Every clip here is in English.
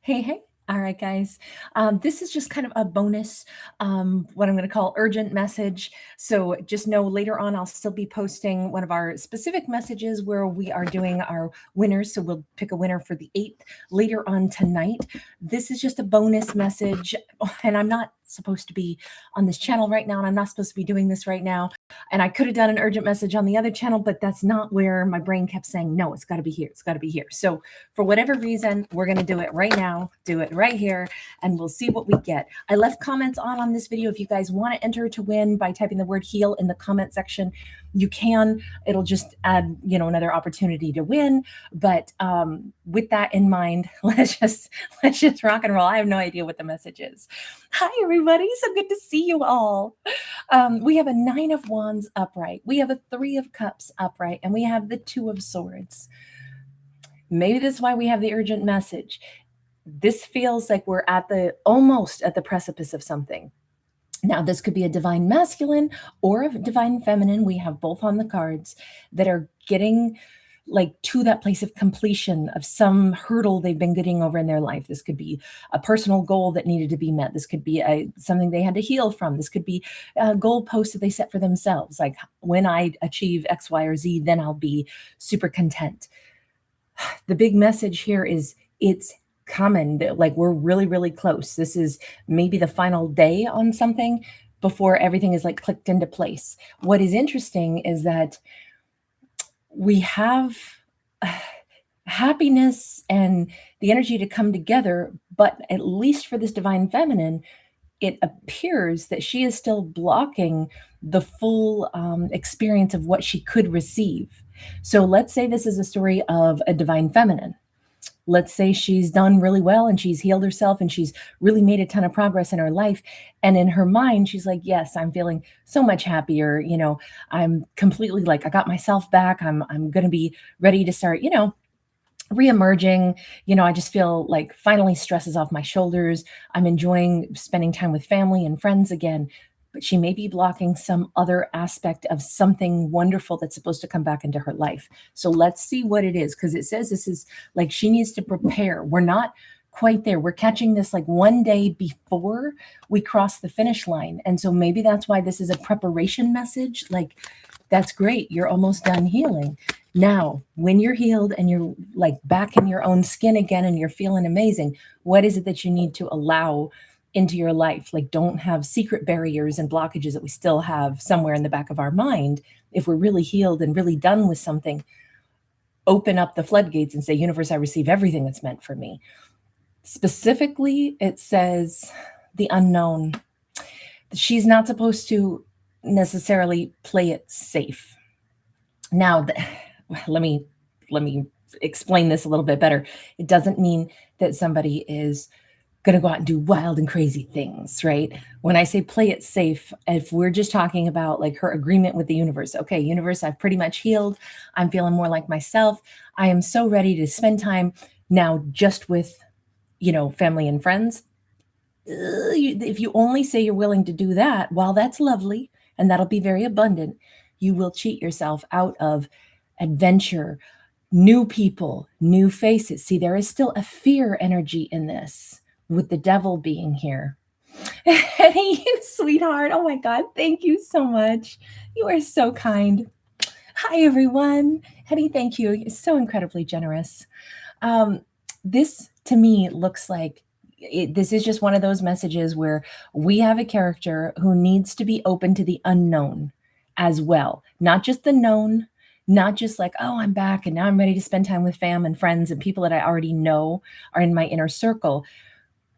Hey, hey. All right, guys. This is just kind of a bonus, what I'm going to call urgent message. So just know later on, I'll still be posting one of our specific messages where we are doing our winners. So we'll pick a winner for the 8th later on tonight. This is just a bonus message. And I'm not supposed to be on this channel right now. And I'm not supposed to be doing this right now. And I could have done an urgent message on the other channel, but that's not where my brain kept saying, no, it's got to be here. It's got to be here. So for whatever reason, we're going to do it right now, do it right here, and we'll see what we get. I left comments on this video. If you guys want to enter to win by typing the word heal in the comment section, you can. It'll just add, another opportunity to win. But with that in mind, let's just rock and roll. I have no idea what the message is. Hi, everybody. So good to see you all. We have a 9 of Wands upright. We have a 3 of Cups upright, and we have the 2 of Swords. Maybe this is why we have the urgent message. This feels like we're almost at the precipice of something. Now, this could be a divine masculine or a divine feminine. We have both on the cards that are getting to that place of completion of some hurdle they've been getting over in their life. This could be a personal goal that needed to be met. This could be something they had to heal from. This could be a goalpost that they set for themselves. Like, when I achieve X, Y, or Z, then I'll be super content. The big message here is it's coming. Like, we're really, really close. This is maybe the final day on something before everything is clicked into place. What is interesting is that we have happiness and the energy to come together, but at least for this divine feminine, it appears that she is still blocking the full experience of what she could receive. So let's say this is a story of a divine feminine. Let's say she's done really well and she's healed herself and she's really made a ton of progress in her life. And in her mind, she's like, yes, I'm feeling so much happier. I'm completely I got myself back. I'm going to be ready to start, reemerging. I just feel like finally stress is off my shoulders. I'm enjoying spending time with family and friends again. But she may be blocking some other aspect of something wonderful that's supposed to come back into her life. So let's see what it is, because it says this is she needs to prepare. We're not quite there. We're catching this one day before we cross the finish line. And so maybe that's why this is a preparation message. That's great. You're almost done healing. Now, when you're healed and you're back in your own skin again and you're feeling amazing, what is it that you need to allow into your life? Don't have secret barriers and blockages that we still have somewhere in the back of our mind. If we're really healed and really done with something, open up the floodgates and say, universe, I receive everything that's meant for me. Specifically, it says the unknown. She's not supposed to necessarily play it safe. Now, let me explain this a little bit better. It doesn't mean that somebody is going to go out and do wild and crazy things, right? When I say play it safe, if we're just talking about her agreement with the universe, okay, universe, I've pretty much healed. I'm feeling more like myself. I am so ready to spend time now just with, family and friends. If you only say you're willing to do that, while that's lovely, and that'll be very abundant, you will cheat yourself out of adventure, new people, new faces. See, there is still a fear energy in this, with the devil being here. Hey, you sweetheart. Oh my God. Thank you so much. You are so kind. Hi, everyone. Hetty, thank you. You're so incredibly generous. This to me looks like this is just one of those messages where we have a character who needs to be open to the unknown as well. Not just the known, not just oh, I'm back and now I'm ready to spend time with fam and friends and people that I already know are in my inner circle.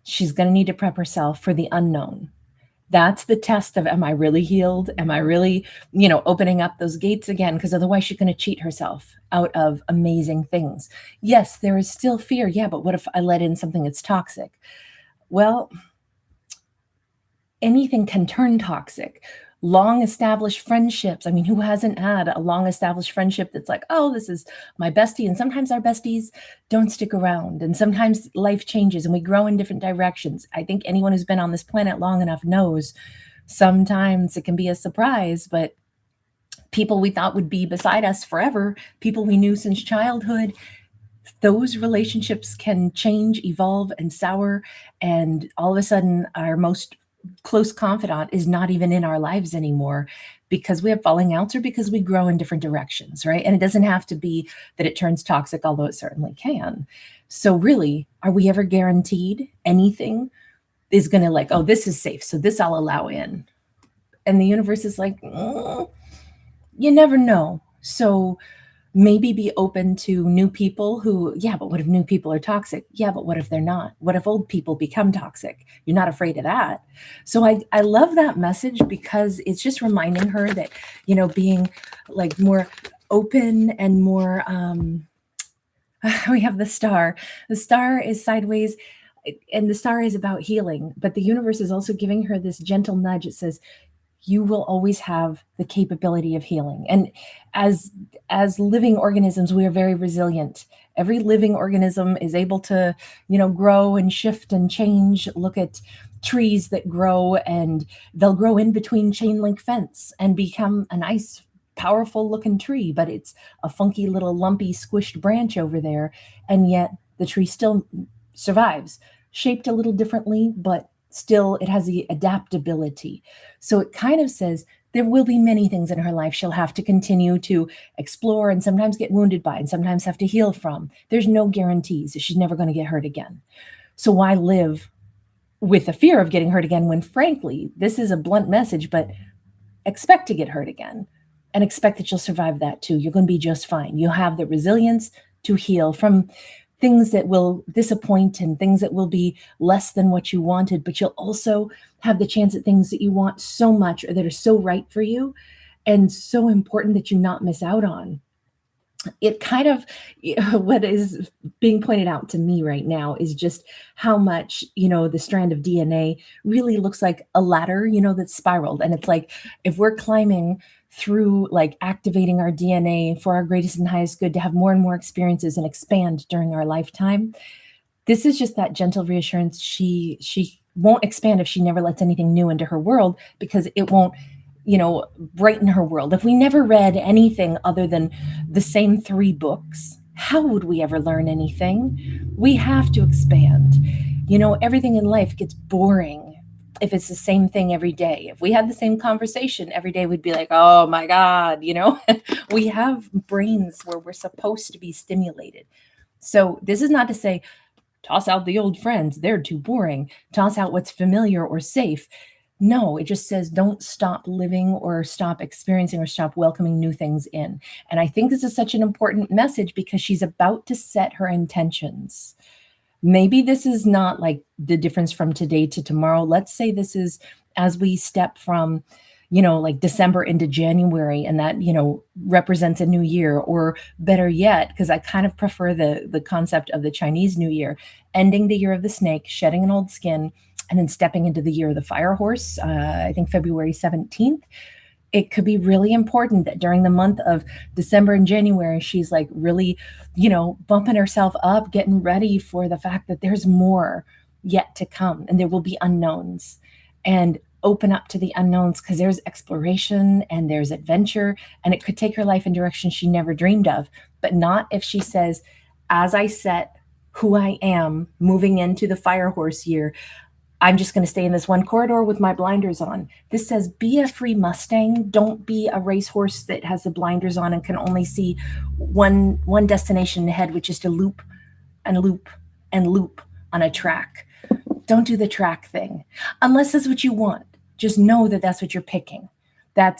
She's going to need to prep herself for the unknown. That's the test of, am I really healed? Am I really, opening up those gates again? Because otherwise she's going to cheat herself out of amazing things. Yes, there is still fear. Yeah, but what if I let in something that's toxic? Well, anything can turn toxic. Long established friendships. I mean, who hasn't had a long established friendship that's oh, this is my bestie. And sometimes our besties don't stick around. And sometimes life changes and we grow in different directions. I think anyone who's been on this planet long enough knows sometimes it can be a surprise, but people we thought would be beside us forever, people we knew since childhood, those relationships can change, evolve, and sour. And all of a sudden, our most close confidant is not even in our lives anymore because we have falling outs or because we grow in different directions, right? And it doesn't have to be that it turns toxic, although it certainly can. So, really, are we ever guaranteed anything is going to, like, oh, this is safe, so this I'll allow in? And the universe is like, you never know. So, maybe be open to new people who, yeah, but what if new people are toxic? Yeah, but what if they're not? What if old people become toxic? You're not afraid of that. So I love that message because it's just reminding her that, being like more open and more, we have the star. The star is sideways, and the star is about healing, but the universe is also giving her this gentle nudge. It says, you will always have the capability of healing. And as living organisms, we are very resilient. Every living organism is able to, grow and shift and change. Look at trees that grow, and they'll grow in between chain link fence and become a nice, powerful looking tree, but it's a funky little lumpy squished branch over there. And yet the tree still survives, shaped a little differently, but still it has the adaptability. So it kind of says there will be many things in her life she'll have to continue to explore and sometimes get wounded by and sometimes have to heal from. There's no guarantees that she's never going to get hurt again. So why live with the fear of getting hurt again when, frankly, this is a blunt message, but expect to get hurt again and expect that you'll survive that too. You're going to be just fine. You'll have the resilience to heal from things that will disappoint and things that will be less than what you wanted, but you'll also have the chance at things that you want so much or that are so right for you and so important that you not miss out on. It kind of, what is being pointed out to me right now is just how much, the strand of DNA really looks like a ladder, that's spiraled. And it's like, if we're climbing through, like, activating our DNA for our greatest and highest good to have more and more experiences and expand during our lifetime, this is just that gentle reassurance. She won't expand if she never lets anything new into her world, because it won't, brighten her world. If we never read anything other than the same 3 books, how would we ever learn anything? We have to expand. Everything in life gets boring if it's the same thing every day. If we had the same conversation every day, we'd be like, oh my God, we have brains where we're supposed to be stimulated. So this is not to say, toss out the old friends, they're too boring. Toss out what's familiar or safe. No, it just says don't stop living or stop experiencing or stop welcoming new things in. And I think this is such an important message because she's about to set her intentions. Maybe this is not like the difference from today to tomorrow. Let's say this is as we step from, like December into January, and that, represents a new year, or better yet, because I kind of prefer the concept of the Chinese New Year, ending the year of the snake, shedding an old skin, and then stepping into the year of the fire horse, I think February 17th. It could be really important that during the month of December and January, she's like really, bumping herself up, getting ready for the fact that there's more yet to come and there will be unknowns, and open up to the unknowns, because there's exploration and there's adventure, and it could take her life in directions she never dreamed of, but not if she says, as I set who I am moving into the fire horse year, I'm just going to stay in this one corridor with my blinders on. This says, be a free Mustang. Don't be a racehorse that has the blinders on and can only see one destination ahead, which is to loop and loop and loop on a track. Don't do the track thing unless that's what you want. Just know that that's what you're picking. I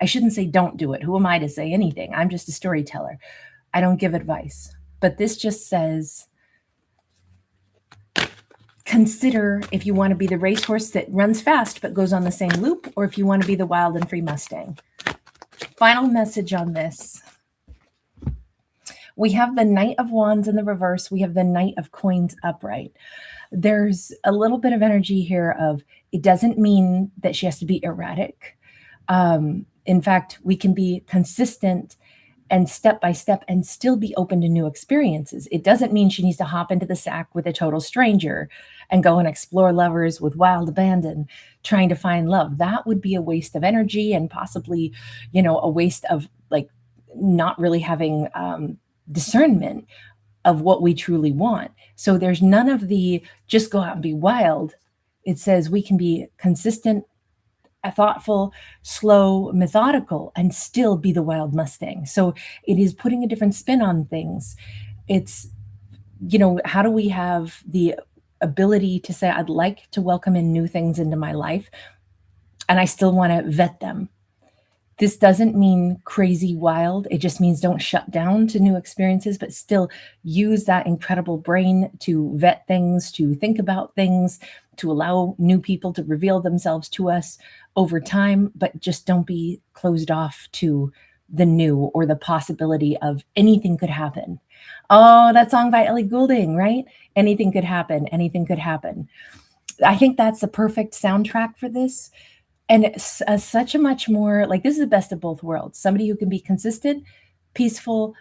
shouldn't say don't do it. Who am I to say anything? I'm just a storyteller. I don't give advice. But this just says, consider if you want to be the racehorse that runs fast but goes on the same loop, or if you want to be the wild and free Mustang. Final message on this. We have the Knight of Wands in the reverse. We have the Knight of Coins upright. There's a little bit of energy here of, it doesn't mean that she has to be erratic. In fact, we can be consistent and step by step and still be open to new experiences. It doesn't mean she needs to hop into the sack with a total stranger and go and explore lovers with wild abandon, trying to find love. That would be a waste of energy and possibly, a waste of, like, not really having discernment. of what we truly want. So there's none of the just go out and be wild. It says we can be consistent, thoughtful, slow, methodical, and still be the wild Mustang. So it is putting a different spin on things. It's, how do we have the ability to say, I'd like to welcome in new things into my life, and I still want to vet them. This doesn't mean crazy wild. It just means don't shut down to new experiences, but still use that incredible brain to vet things, to think about things, to allow new people to reveal themselves to us over time, but just don't be closed off to the new or the possibility of anything could happen. Oh, that song by Ellie Goulding, right? Anything could happen. Anything could happen. I think that's the perfect soundtrack for this. And it's such a much more like this is the best of both worlds. Somebody who can be consistent, peaceful,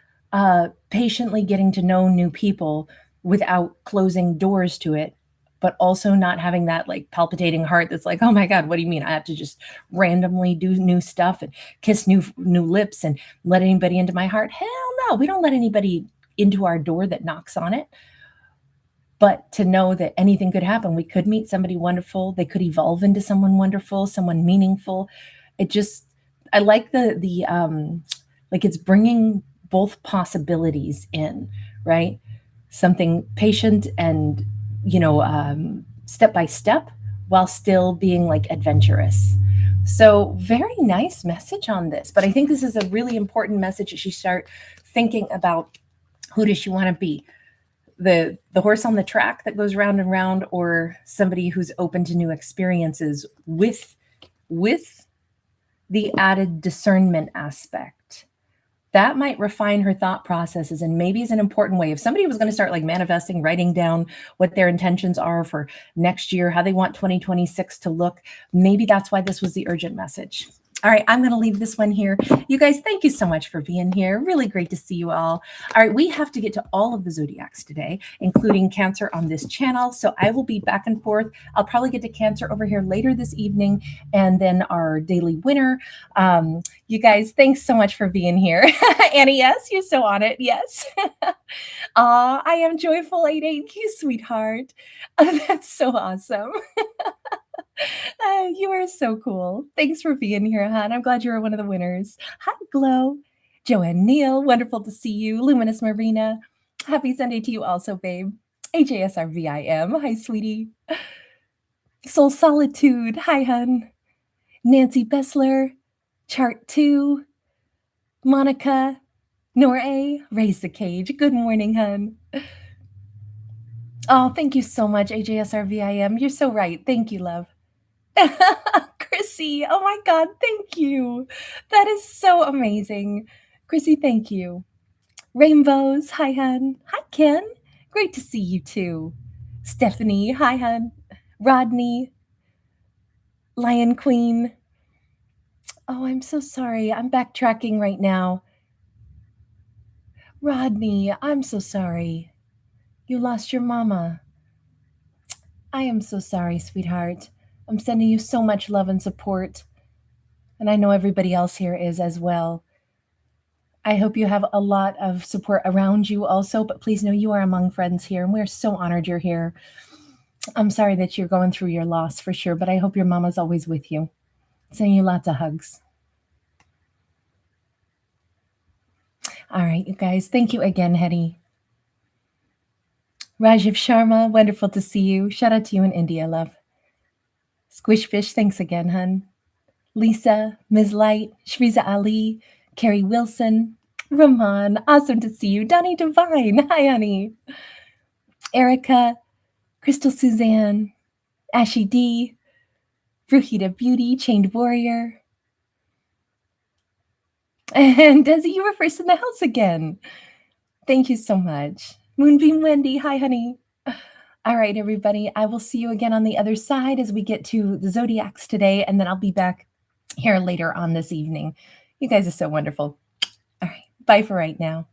patiently getting to know new people without closing doors to it, but also not having that like palpitating heart that's like, oh my God, what do you mean? I have to just randomly do new stuff and kiss new lips and let anybody into my heart? Hell no, we don't let anybody into our door that knocks on it. But to know that anything could happen, we could meet somebody wonderful. They could evolve into someone wonderful, someone meaningful. I like like it's bringing both possibilities in, right? Something patient and, step by step while still being like adventurous. So very nice message on this. But I think this is a really important message as you start thinking about who does she want to be? The horse on the track that goes round and round, or somebody who's open to new experiences with the added discernment aspect. That might refine her thought processes and maybe is an important way. If somebody was going to start like manifesting, writing down what their intentions are for next year, how they want 2026 to look, maybe that's why this was the urgent message. All right, I'm going to leave this one here. You guys, thank you so much for being here. Really great to see you all. All right, we have to get to all of the zodiacs today, including Cancer on this channel. So I will be back and forth. I'll probably get to Cancer over here later this evening, and then our daily winner. You guys, thanks so much for being here. Annie, yes, you're so on it. Yes. I am joyful 88. You sweetheart. That's so awesome. You are so cool. Thanks for being here, hon. I'm glad you were one of the winners. Hi, Glow. Joanne Neal, wonderful to see you. Luminous Marina, happy Sunday to you also, babe. AJSRVIM, hi, sweetie. Soul Solitude, hi, hun. Nancy Bessler, Chart 2, Monica, Nor A, Raise the Cage. Good morning, hun. Oh, thank you so much, AJSRVIM. You're so right. Thank you, love. Chrissy, oh my God, thank you. That is so amazing. Chrissy, thank you. Rainbows, hi, hun. Hi, Ken. Great to see you too. Stephanie, hi, hun. Rodney, Lion Queen. Oh, I'm so sorry. I'm backtracking right now. Rodney, I'm so sorry. You lost your mama. I am so sorry, sweetheart. I'm sending you so much love and support. And I know everybody else here is as well. I hope you have a lot of support around you also, but please know you are among friends here, and we're so honored you're here. I'm sorry that you're going through your loss for sure, but I hope your mama's always with you. Sending you lots of hugs. All right, you guys. Thank you again, Hetty. Rajiv Sharma, wonderful to see you. Shout out to you in India, love. Squishfish, thanks again, hun. Lisa, Ms. Light, Shriza Ali, Carrie Wilson, Rahman, awesome to see you. Donnie Divine, hi, honey. Erica, Crystal Suzanne, Ashy D, Ruhita Beauty, Chained Warrior. And Desi, you were first in the house again. Thank you so much. Moonbeam Wendy, hi, honey. All right, everybody. I will see you again on the other side as we get to the zodiacs today, and then I'll be back here later on this evening. You guys are so wonderful. All right. Bye for right now.